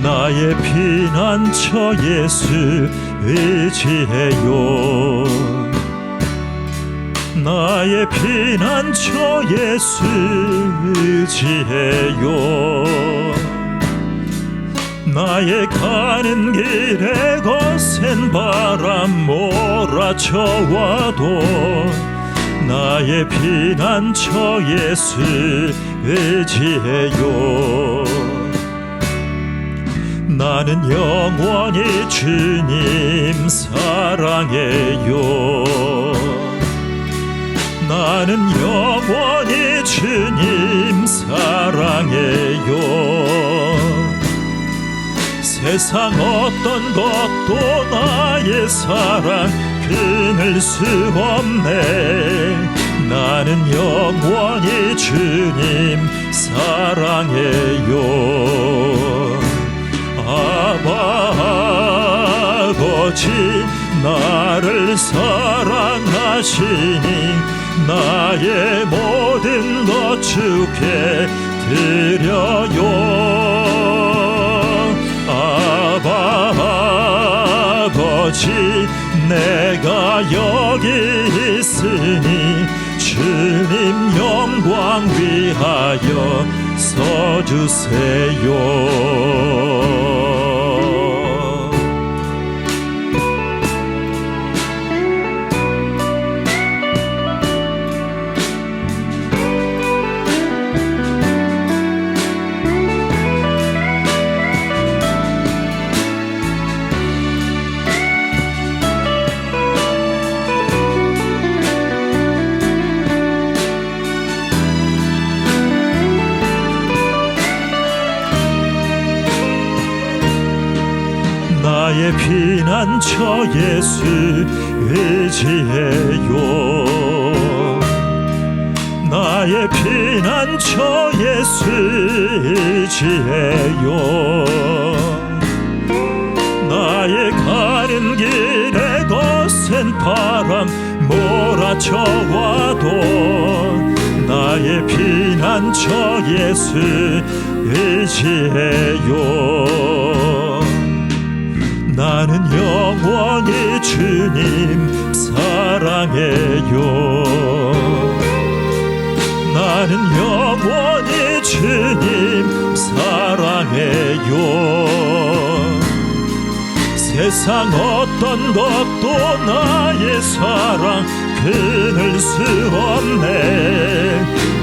나의 피난처 예수 의지해요. 나의 피난처 예수 의지해요. 나의 가는 길에 거센 바람 몰아쳐와도 나의 피난처 예수 의지해요. 나는 영원히 주님 사랑해요. 나는 영원히 주님 사랑해요. 세상 어떤 것도 나의 사랑 끊을 수 없네. 나는 영원히 주님 사랑해요. 아버지 나를 사랑하시니 나의 모든 것 주께 드려요. 아버지 내가 여기 있으니 주님 영광 위하여 서주세요. 나의 피난처 예수 의지해요. 나의 피난처 예수 의지해요. 나의 가는 길에 거센 바람 몰아쳐와도 나의 피난처 예수 의지해요. 나는 영원히 주님 사랑해요. 나는 영원히 주님 사랑해요. 세상 어떤 것도 나의 사랑 끊을 수 없네.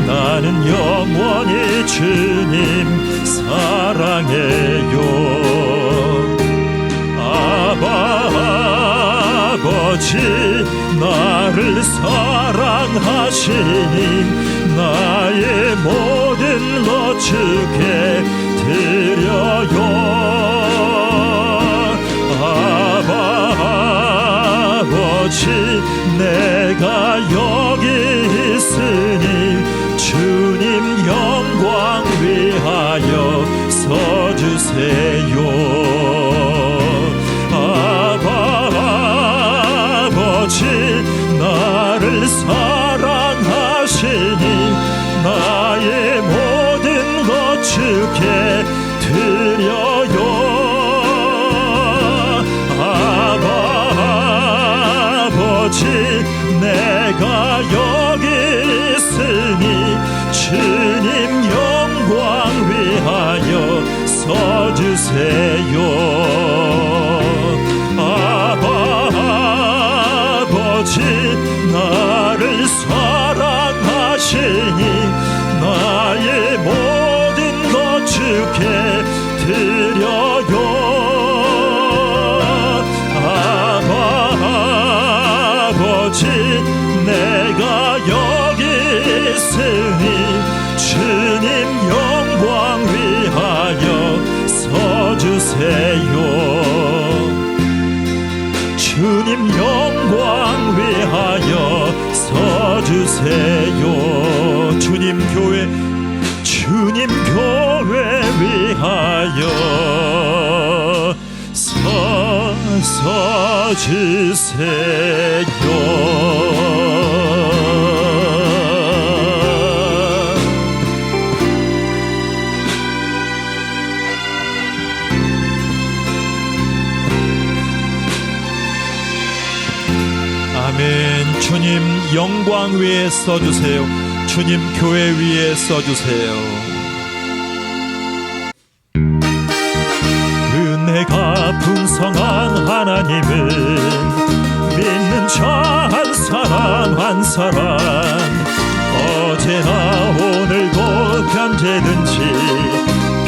나는 영원히 주님 사랑해요. 아버지 나를 사랑하시니 나의 모든 것 주께 드려요. 아버지 내가 여기 있으니 주님 영광 위하여 서주세요. 아버지 나를 사랑하시니 나의 모든 것 주께 드려요. 아버지 내가 여기 있으니 주님 영광 위하여 서주세요. 아버지 나를 사랑하시니 나의 모든 것 주께 드려요. 아버지 내가 여기 있으니 주님 영광 위하여 서주세요. 주님 영광 위하여 서주세요. 주님 교회 위하여 서주세요. 아멘. 주님 영광 위에 써주세요. 주님 교회 위에 써주세요. 은혜가 풍성한 하나님은 믿는 자 한 사람 한 사람 어제나 오늘도 언제든지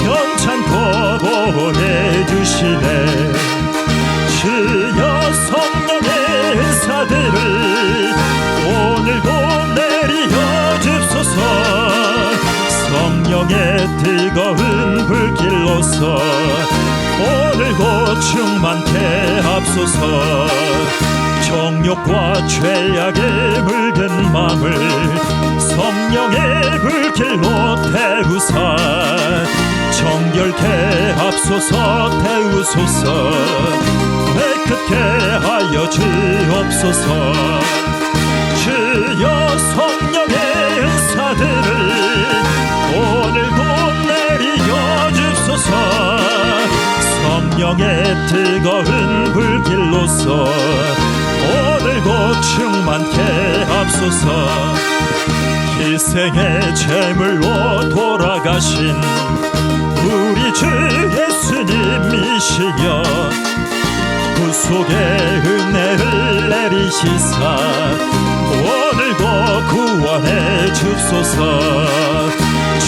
변찮고 보내주시네. 주여 성령의 은사들을 오늘도 내리어 줍소서. 성령의 뜨거운 불길로서 오늘도 충만케 하소서. 정욕과 죄악에 물든 맘을 성령의 불길로 태우사 정결케 하소서. 태우소서. 깨끗게 하여 주옵소서. 주여 성령의 은사들을 오늘도 내리어 줍소서. 성령의 뜨거운 불길로서 오늘도 충만케 하소서. 희생의 제물로 돌아가신 우리 주 예수님이시여 구속의 은혜를 내리시사 오늘도 구원해 줍소서.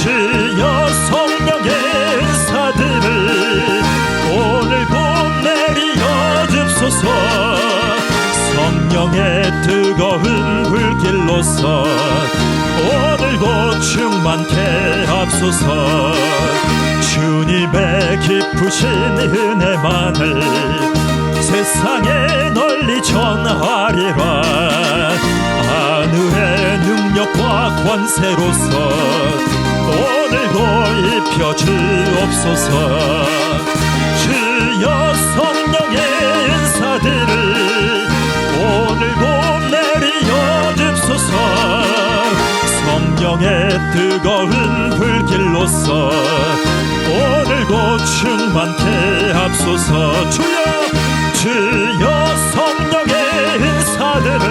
주여 성령의 은사들을 오늘도 내리어 줍소서. 성령의 뜨거운 불길로서 오늘도 충만케 하소서. 주님의 깊으신 은혜만을 세상에 널리 전하리라. 하늘의 능력과 권세로서 오늘도 입혀 주옵소서. 주여 성령의 은사들을 오늘도 내리어 줍소서. 성령의 뜨거운 불길로서 오늘도 충만케 하소서. 주여 성령의 은사들을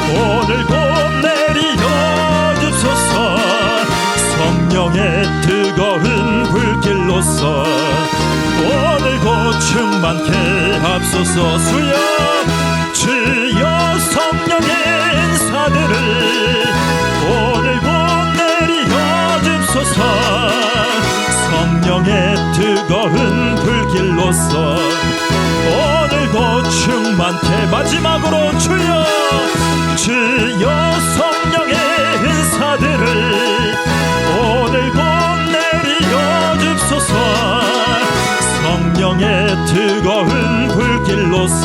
오늘도 내리어 줍소서. 성령의 뜨거운 불길로서 오늘도 충만케 하소서. 주여 성령의 은사들을 오늘도 내리어 줍소서. 성령의 뜨거운 불길로서 오늘도 충만케. 마지막으로 주여 성령의 은사들을 오늘도 내리어 줍소서. 성령의 뜨거운 불길로서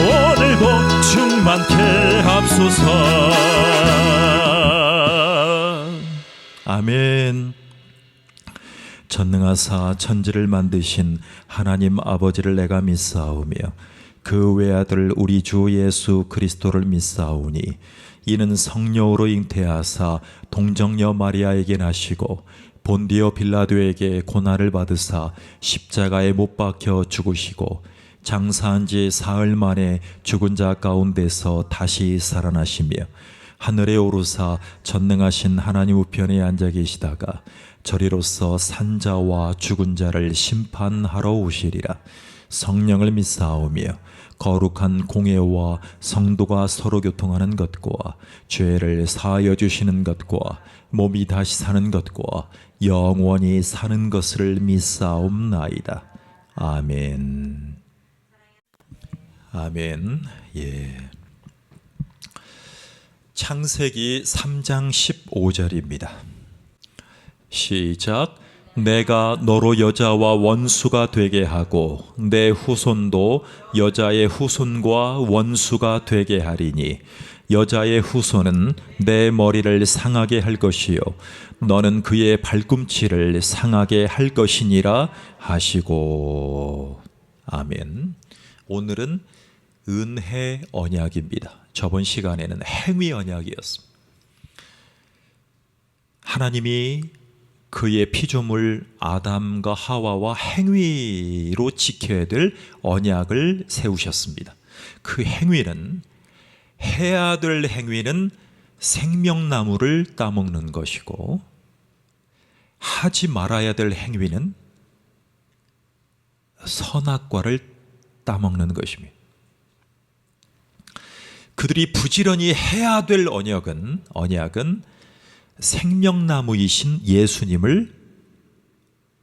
오늘도 충만케 하소서. 아멘. 전능하사 천지를 만드신 하나님 아버지를 내가 믿사오며 그 외아들 우리 주 예수 그리스도를 믿사오니 이는 성령으로 잉태하사 동정녀 마리아에게 나시고 본디오 빌라도에게 고난을 받으사 십자가에 못 박혀 죽으시고 장사한 지 사흘 만에 죽은 자 가운데서 다시 살아나시며 하늘에 오르사 전능하신 하나님 우편에 앉아 계시다가 저리로서 산자와 죽은 자를 심판하러 오시리라. 성령을 믿사오며 거룩한 공예와 성도가 서로 교통하는 것과 죄를 사하여 주시는 것과 몸이 다시 사는 것과 영원히 사는 것을 믿사옵나이다. 아멘. 아멘. 예. 창세기 3장 15절입니다. 시작. 내가 너로 여자와 원수가 되게 하고 내 후손도 여자의 후손과 원수가 되게 하리니 여자의 후손은 내 머리를 상하게 할 것이요 너는 그의 발꿈치를 상하게 할 것이니라 하시고. 아멘. 오늘은 은혜 언약입니다. 저번 시간에는 행위 언약이었습니다. 하나님이 그의 피조물 아담과 하와와 행위로 지켜야 될 언약을 세우셨습니다. 그 행위는 해야 될 행위는 생명나무를 따먹는 것이고, 하지 말아야 될 행위는 선악과를 따먹는 것입니다. 그들이 부지런히 해야 될 언약은 생명나무이신 예수님을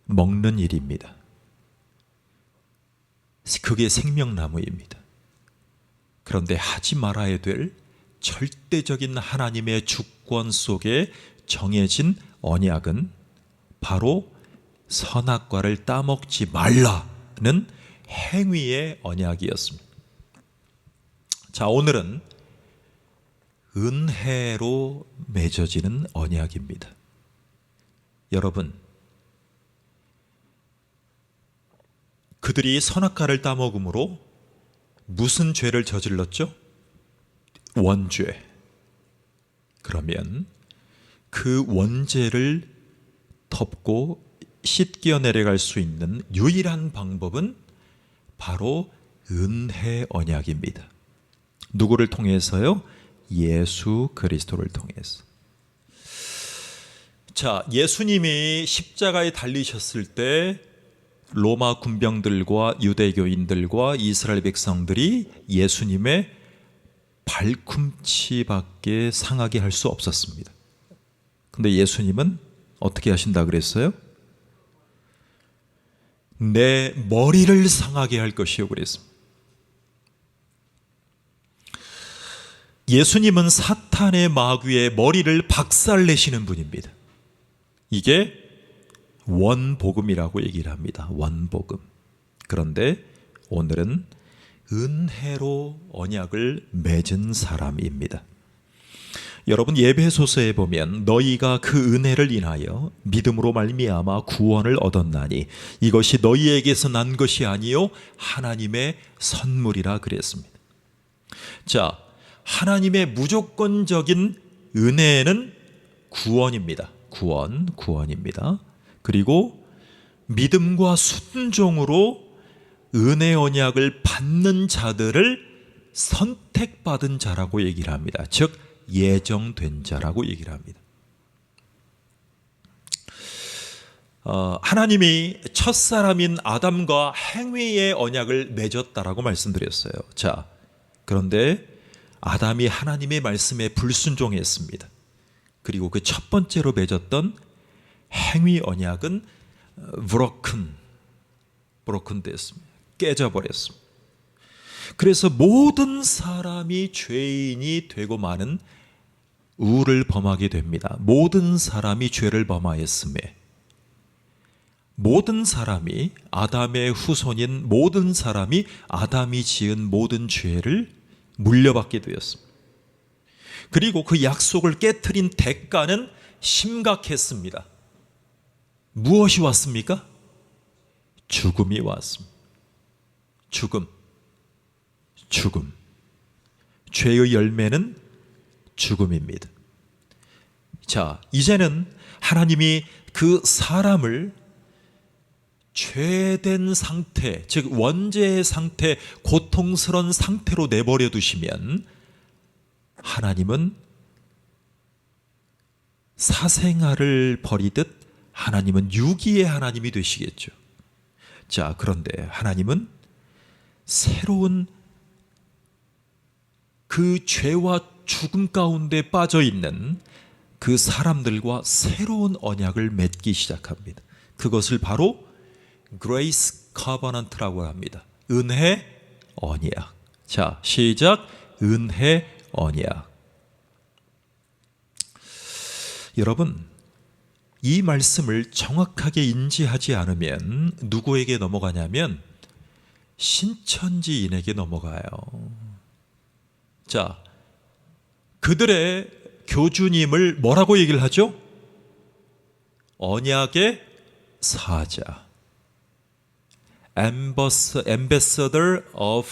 먹는 일입니다. 그게 생명나무입니다. 그런데 하지 말아야 될 절대적인 하나님의 주권 속에 정해진 언약은 바로 선악과를 따먹지 말라는 행위의 언약이었습니다. 자, 오늘은 은혜로 맺어지는 언약입니다. 여러분, 그들이 선악과를 따먹음으로 무슨 죄를 저질렀죠? 원죄. 그러면 그 원죄를 덮고 씻겨 내려갈 수 있는 유일한 방법은 바로 은혜 언약입니다. 누구를 통해서요? 예수 그리스도를 통해서. 자, 예수님이 십자가에 달리셨을 때 로마 군병들과 유대교인들과 이스라엘 백성들이 예수님의 발꿈치밖에 상하게 할 수 없었습니다. 근데 예수님은 어떻게 하신다 그랬어요? 내 머리를 상하게 할 것이요 그랬습니다. 예수님은 사탄의 마귀의 머리를 박살내시는 분입니다. 이게 원복음이라고 얘기를 합니다. 원복음. 그런데 오늘은 은혜로 언약을 맺은 사람입니다. 여러분, 예배소서에 보면 너희가 그 은혜를 인하여 믿음으로 말미암아 구원을 얻었나니 이것이 너희에게서 난 것이 아니요 하나님의 선물이라 그랬습니다. 자, 하나님의 무조건적인 은혜는 구원입니다. 구원입니다. 그리고 믿음과 순종으로 은혜 언약을 받는 자들을 선택받은 자라고 얘기를 합니다. 즉 예정된 자라고 얘기를 합니다. 하나님이 첫사람인 아담과 행위의 언약을 맺었다라고 말씀드렸어요. 자, 그런데 아담이 하나님의 말씀에 불순종했습니다. 그리고 그 첫 번째로 맺었던 행위 언약은 broken 됐습니다. 깨져버렸습니다. 그래서 모든 사람이 죄인이 되고 마는 우를 범하게 됩니다. 모든 사람이 죄를 범하였음에 모든 사람이 아담의 후손인 모든 사람이 아담이 지은 모든 죄를 물려받게 되었습니다. 그리고 그 약속을 깨트린 대가는 심각했습니다. 무엇이 왔습니까? 죽음이 왔습니다. 죽음. 죄의 열매는 죽음입니다. 자, 이제는 하나님이 그 사람을 죄된 상태, 즉 원죄의 상태, 고통스러운 상태로 내버려 두시면 하나님은 사생아를 버리듯 하나님은 유기의 하나님이 되시겠죠. 자, 그런데 하나님은 새로운 그 죄와 죽음 가운데 빠져 있는 그 사람들과 새로운 언약을 맺기 시작합니다. 그것을 바로 Grace Covenant라고 합니다. 은혜 언약. 자, 시작. 은혜 언약. 여러분, 이 말씀을 정확하게 인지하지 않으면 누구에게 넘어가냐면 신천지인에게 넘어가요. 자, 그들의 교주님을 뭐라고 얘기를 하죠? 언약의 사자, Ambassador of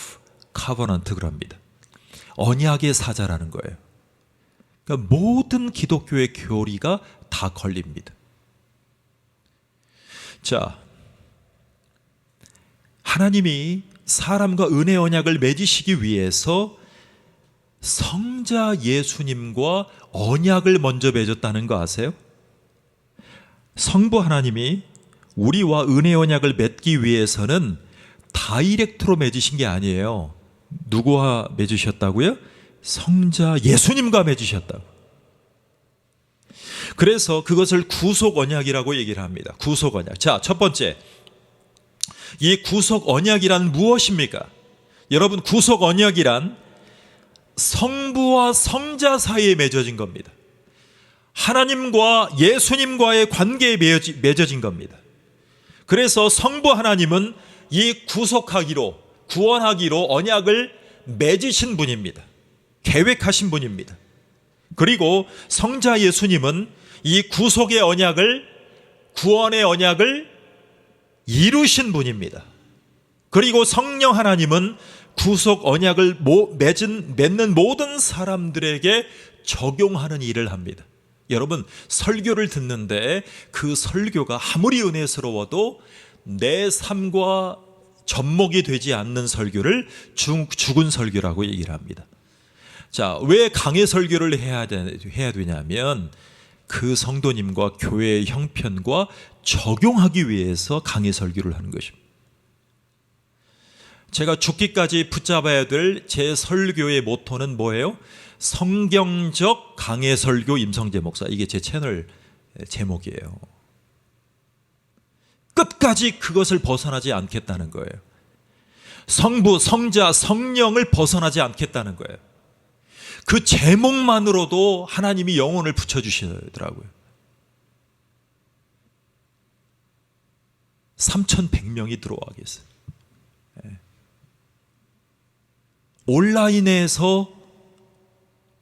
Covenant 그럽니다. 언약의 사자라는 거예요. 그러니까 모든 기독교의 교리가 다 걸립니다. 자, 하나님이 사람과 은혜 언약을 맺으시기 위해서 성자 예수님과 언약을 먼저 맺었다는 거 아세요? 성부 하나님이 우리와 은혜 언약을 맺기 위해서는 다이렉트로 맺으신 게 아니에요. 누구와 맺으셨다고요? 성자 예수님과 맺으셨다고. 그래서 그것을 구속 언약이라고 얘기를 합니다. 구속 언약. 자, 첫 번째, 이 구속 언약이란 무엇입니까? 여러분, 구속 언약이란 성부와 성자 사이에 맺어진 겁니다. 하나님과 예수님과의 관계에 맺어진 겁니다. 그래서 성부 하나님은 이 구속하기로, 구원하기로 언약을 맺으신 분입니다. 계획하신 분입니다. 그리고 성자 예수님은 이 구속의 언약을, 구원의 언약을 이루신 분입니다. 그리고 성령 하나님은 구속 언약을 맺는 모든 사람들에게 적용하는 일을 합니다. 여러분, 설교를 듣는데 그 설교가 아무리 은혜스러워도 내 삶과 접목이 되지 않는 설교를 죽은 설교라고 얘기를 합니다. 자, 왜 강해 설교를 해야 되냐면 그 성도님과 교회의 형편과 적용하기 위해서 강해 설교를 하는 것입니다. 제가 죽기까지 붙잡아야 될 제 설교의 모토는 뭐예요? 성경적 강해 설교 임성재 목사. 이게 제 채널 제목이에요. 끝까지 그것을 벗어나지 않겠다는 거예요. 성부, 성자, 성령을 벗어나지 않겠다는 거예요. 그 제목만으로도 하나님이 영혼을 붙여주시더라고요. 3,100명이 들어와 계세요. 온라인에서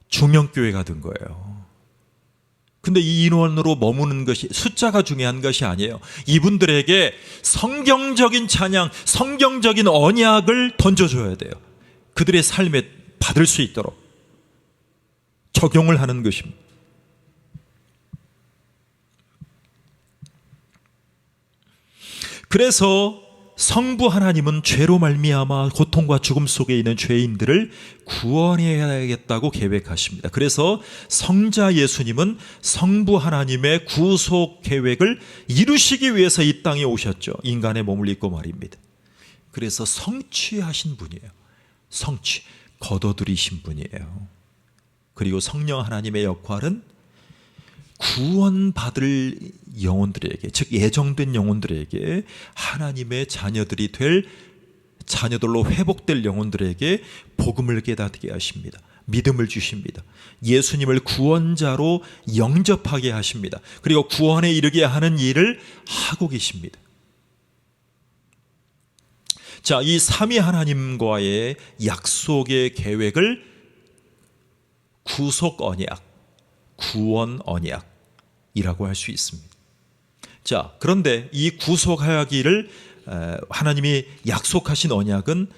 중형교회가 된 거예요. 근데 이 인원으로 머무는 것이, 숫자가 중요한 것이 아니에요. 이분들에게 성경적인 찬양, 성경적인 언약을 던져줘야 돼요. 그들의 삶에 받을 수 있도록 적용을 하는 것입니다. 그래서 성부 하나님은 죄로 말미암아 고통과 죽음 속에 있는 죄인들을 구원해야겠다고 계획하십니다. 그래서 성자 예수님은 성부 하나님의 구속 계획을 이루시기 위해서 이 땅에 오셨죠. 인간의 몸을 입고 말입니다. 그래서 성취하신 분이에요. 성취, 거둬들이신 분이에요. 그리고 성령 하나님의 역할은 구원받을 영혼들에게, 즉 예정된 영혼들에게, 하나님의 자녀들이 될, 자녀들로 회복될 영혼들에게 복음을 깨닫게 하십니다. 믿음을 주십니다. 예수님을 구원자로 영접하게 하십니다. 그리고 구원에 이르게 하는 일을 하고 계십니다. 자, 이 삼위 하나님과의 약속의 계획을 구속 언약, 구원 언약이라고 할 수 있습니다. 자, 그런데 이 구속하기를 하나님이 약속하신 언약은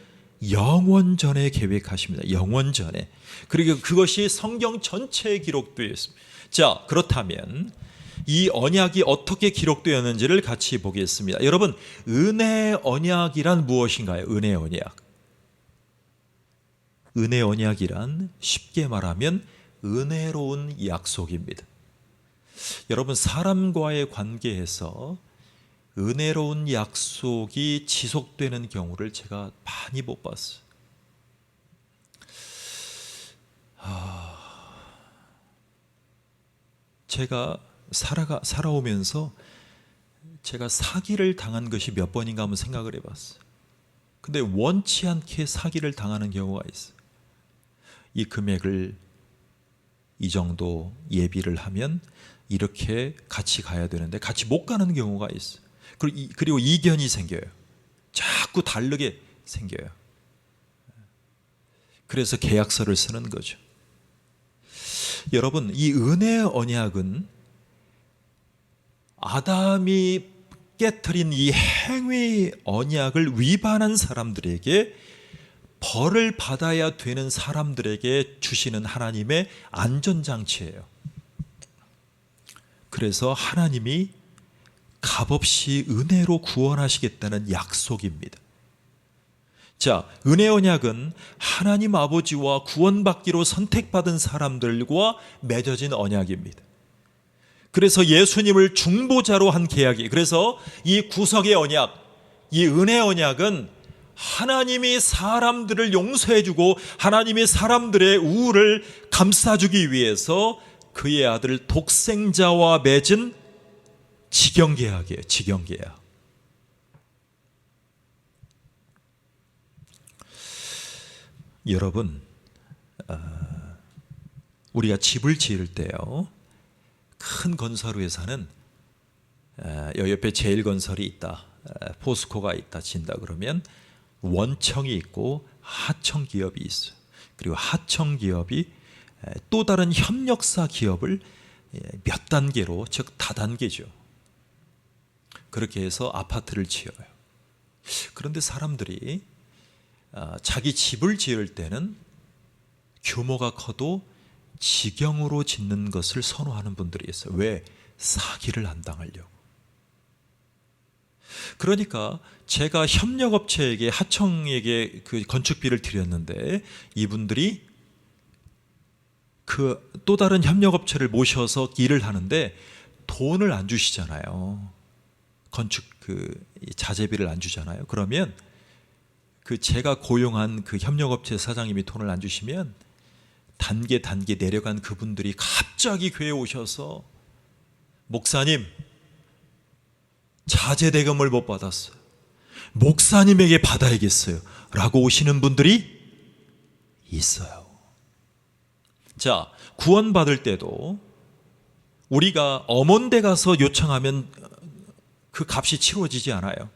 영원전에 계획하십니다. 영원전에. 그리고 그것이 성경 전체에 기록되어 있습니다. 자, 그렇다면 이 언약이 어떻게 기록되었는지를 같이 보겠습니다. 여러분, 은혜 언약이란 무엇인가요? 은혜 언약. 은혜 언약이란 쉽게 말하면 은혜로운 약속입니다. 여러분, 사람과의 관계에서 은혜로운 약속이 지속되는 경우를 제가 많이 못 봤어요. 제가 살아오면서 제가 사기를 당한 것이 몇 번인가 한번 생각을 해봤어요. 근데 원치 않게 사기를 당하는 경우가 있어요. 이 금액을 이 정도 예비를 하면 이렇게 같이 가야 되는데 같이 못 가는 경우가 있어요. 그리고 이견이 생겨요. 자꾸 다르게 생겨요. 그래서 계약서를 쓰는 거죠. 여러분, 이 은혜 언약은 아담이 깨트린 이 행위 언약을 위반한 사람들에게 벌을 받아야 되는 사람들에게 주시는 하나님의 안전장치예요. 그래서 하나님이 값없이 은혜로 구원하시겠다는 약속입니다. 자, 은혜 언약은 하나님 아버지와 구원받기로 선택받은 사람들과 맺어진 언약입니다. 그래서 예수님을 중보자로 한 계약이, 그래서 이 구속의 언약, 이 은혜 언약은 하나님이 사람들을 용서해주고 하나님이 사람들의 우울을 감싸주기 위해서 그의 아들 독생자와 맺은 직영계약이에요. 직영계약. 여러분, 우리가 집을 지을 때요, 큰 건설회사는 옆에 제일건설이 있다, 포스코가 있다 친다 그러면 원청이 있고 하청기업이 있어요. 그리고 하청기업이 또 다른 협력사 기업을 몇 단계로, 즉 다단계죠. 그렇게 해서 아파트를 지어요. 그런데 사람들이 자기 집을 지을 때는 규모가 커도 직영으로 짓는 것을 선호하는 분들이 있어요. 왜? 사기를 안 당하려고. 그러니까 제가 협력업체에게, 하청에게 그 건축비를 드렸는데 이분들이 그 또 다른 협력업체를 모셔서 일을 하는데 돈을 안 주시잖아요. 건축 그 자재비를 안 주잖아요. 그러면 그 제가 고용한 그 협력업체 사장님이 돈을 안 주시면 단계 내려간 그분들이 갑자기 교회에 오셔서 목사님, 자재 대금을 못 받았어요. 목사님에게 받아야겠어요. 라고 오시는 분들이 있어요. 자, 구원받을 때도 우리가 엄원대 가서 요청하면 그 값이 치러지지 않아요.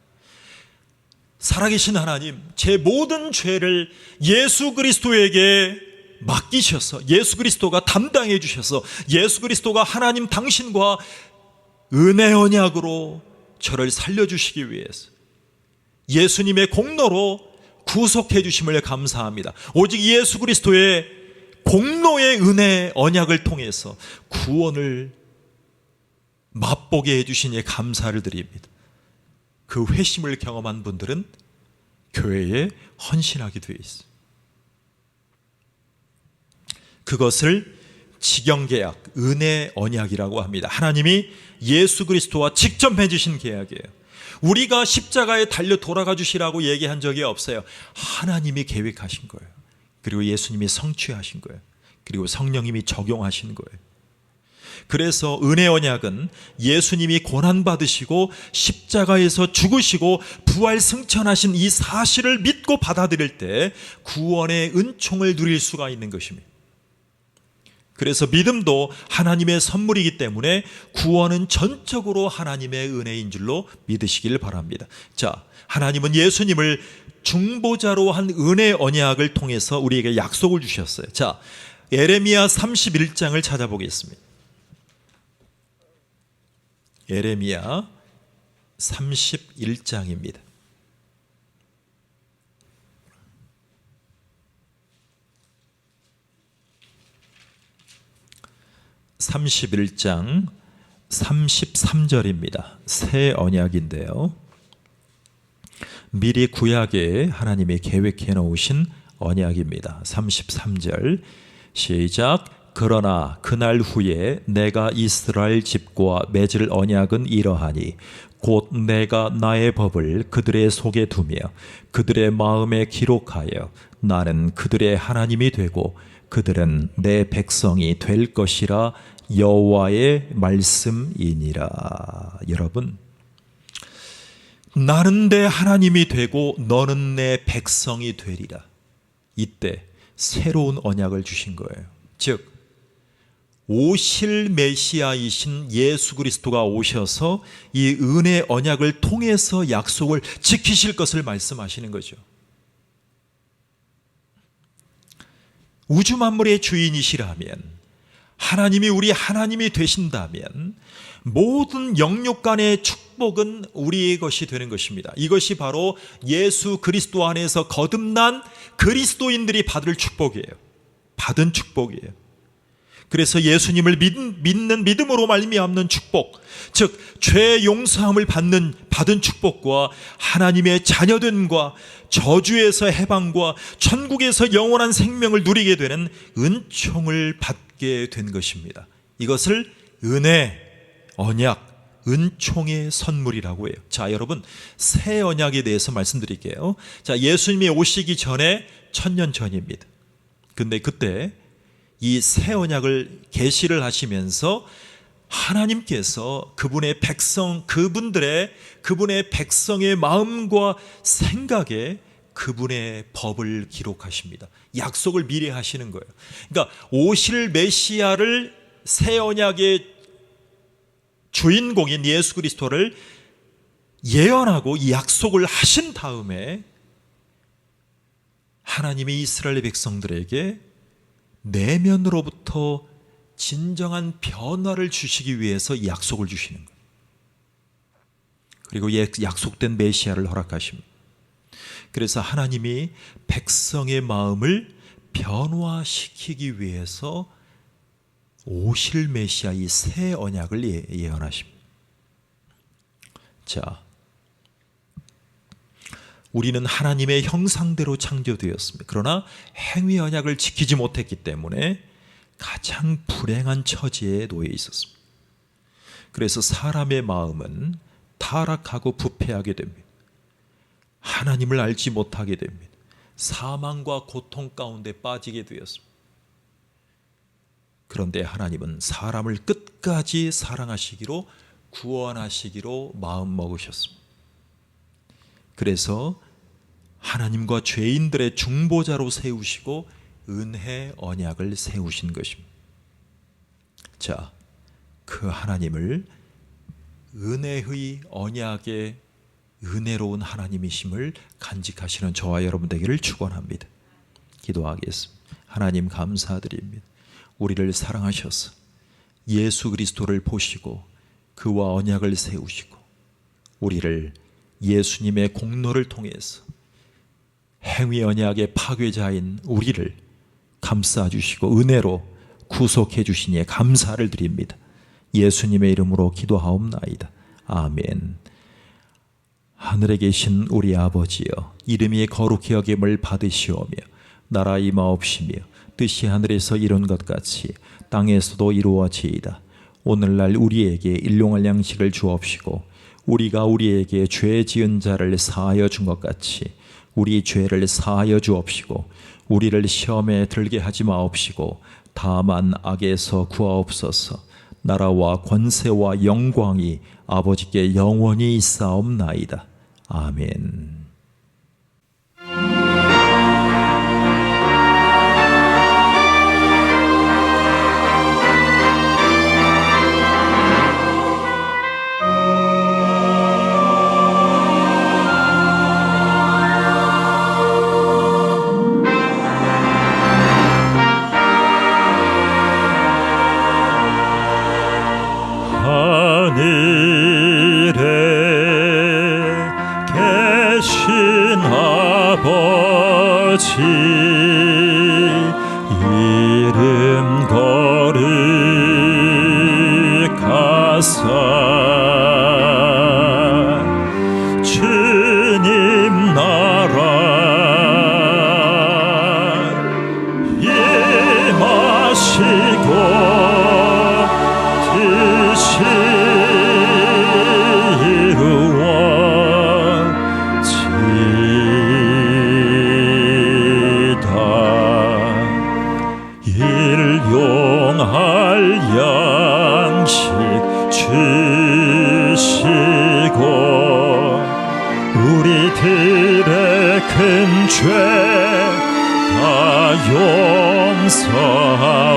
살아계신 하나님, 제 모든 죄를 예수 그리스도에게 맡기셔서 예수 그리스도가 담당해 주셔서 예수 그리스도가 하나님 당신과 은혜 언약으로 저를 살려주시기 위해서 예수님의 공로로 구속해 주심을 감사합니다. 오직 예수 그리스도의 공로의 은혜 언약을 통해서 구원을 맛보게 해주시니 감사를 드립니다. 그 회심을 경험한 분들은 교회에 헌신하게 되어 있어요. 그것을 직영계약, 은혜 언약이라고 합니다. 하나님이 예수 그리스도와 직접 맺으신 계약이에요. 우리가 십자가에 달려 돌아가 주시라고 얘기한 적이 없어요. 하나님이 계획하신 거예요. 그리고 예수님이 성취하신 거예요. 그리고 성령님이 적용하신 거예요. 그래서 은혜 언약은 예수님이 고난받으시고 십자가에서 죽으시고 부활 승천하신 이 사실을 믿고 받아들일 때 구원의 은총을 누릴 수가 있는 것입니다. 그래서 믿음도 하나님의 선물이기 때문에 구원은 전적으로 하나님의 은혜인 줄로 믿으시길 바랍니다. 자, 하나님은 예수님을 중보자로 한 은혜 언약을 통해서 우리에게 약속을 주셨어요. 자, 예레미야 31장을 찾아보겠습니다. 예레미야 31장입니다. 31장 33절입니다. 새 언약인데요. 미리 구약에 하나님이 계획해 놓으신 언약입니다. 33절 시작. 그러나 그날 후에 내가 이스라엘 집과 맺을 언약은 이러하니 곧 내가 나의 법을 그들의 속에 두며 그들의 마음에 기록하여 나는 그들의 하나님이 되고 그들은 내 백성이 될 것이라 여호와의 말씀이니라. 여러분, 나는 내 하나님이 되고 너는 내 백성이 되리라. 이때 새로운 언약을 주신 거예요. 즉 오실 메시아이신 예수 그리스도가 오셔서 이 은혜 언약을 통해서 약속을 지키실 것을 말씀하시는 거죠. 우주 만물의 주인이시라면, 하나님이 우리 하나님이 되신다면 모든 영육 간의 축복은 우리의 것이 되는 것입니다. 이것이 바로 예수 그리스도 안에서 거듭난 그리스도인들이 받을 축복이에요. 받은 축복이에요. 그래서 예수님을 믿는 믿음으로 말미암는 축복, 즉 죄 용서함을 받은 축복과 하나님의 자녀됨과 저주에서 해방과 천국에서 영원한 생명을 누리게 되는 은총을 받게 된 것입니다. 이것을 은혜, 언약, 은총의 선물이라고 해요. 자, 여러분, 새 언약에 대해서 말씀드릴게요. 자, 예수님이 오시기 전에 1000년 전입니다. 근데 그때 이 새 언약을 계시를 하시면서 하나님께서 그분의 백성의 마음과 생각에 그분의 법을 기록하십니다. 약속을 미리 하시는 거예요. 그러니까 오실 메시아를 새 언약의 주인공인 예수 그리스도를 예언하고 이 약속을 하신 다음에 하나님이 이스라엘 백성들에게 내면으로부터 진정한 변화를 주시기 위해서 이 약속을 주시는 거예요. 그리고 약속된 메시아를 허락하십니다. 그래서 하나님이 백성의 마음을 변화시키기 위해서 오실 메시아 이 새 언약을 예언하십니다. 자, 우리는 하나님의 형상대로 창조되었습니다. 그러나 행위 언약을 지키지 못했기 때문에 가장 불행한 처지에 놓여 있었습니다. 그래서 사람의 마음은 타락하고 부패하게 됩니다. 하나님을 알지 못하게 됩니다. 사망과 고통 가운데 빠지게 되었습니다. 그런데 하나님은 사람을 끝까지 사랑하시기로, 구원하시기로 마음 먹으셨습니다. 그래서 하나님과 죄인들의 중보자로 세우시고 은혜 언약을 세우신 것입니다. 자, 그 하나님을 은혜의 언약의 은혜로운 하나님이심을 간직하시는 저와 여러분 되기를 축원합니다. 기도하겠습니다. 하나님 감사드립니다. 우리를 사랑하셔서 예수 그리스도를 보시고 그와 언약을 세우시고 우리를 예수님의 공로를 통해서 행위 언약의 파괴자인 우리를 감싸주시고 은혜로 구속해 주시니 감사를 드립니다. 예수님의 이름으로 기도하옵나이다. 아멘. 하늘에 계신 우리 아버지여, 이름이 거룩히 여김을 받으시오며 나라 임하옵시며 뜻이 하늘에서 이룬 것 같이 땅에서도 이루어지이다. 오늘날 우리에게 일용할 양식을 주옵시고 우리가 우리에게 죄 지은 자를 사하여 준 것 같이 우리 죄를 사하여 주옵시고 우리를 시험에 들게 하지 마옵시고 다만 악에서 구하옵소서. 나라와 권세와 영광이 아버지께 영원히 있사옵나이다. 아멘. 이름 거룩하사 주님 나라 임하시고 뜻이 일용할 양식 주시고 우리들의 큰 죄 다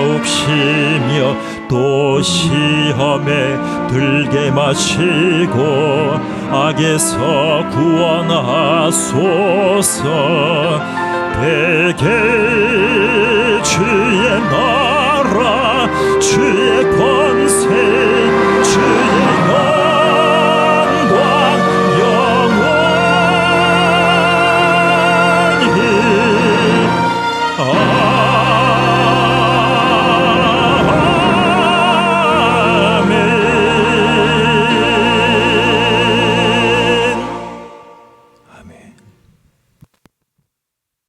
용서하옵시며 또 시험에 들게 마시고 악에서 구원하소서. 대개 주의 나라 주의 권세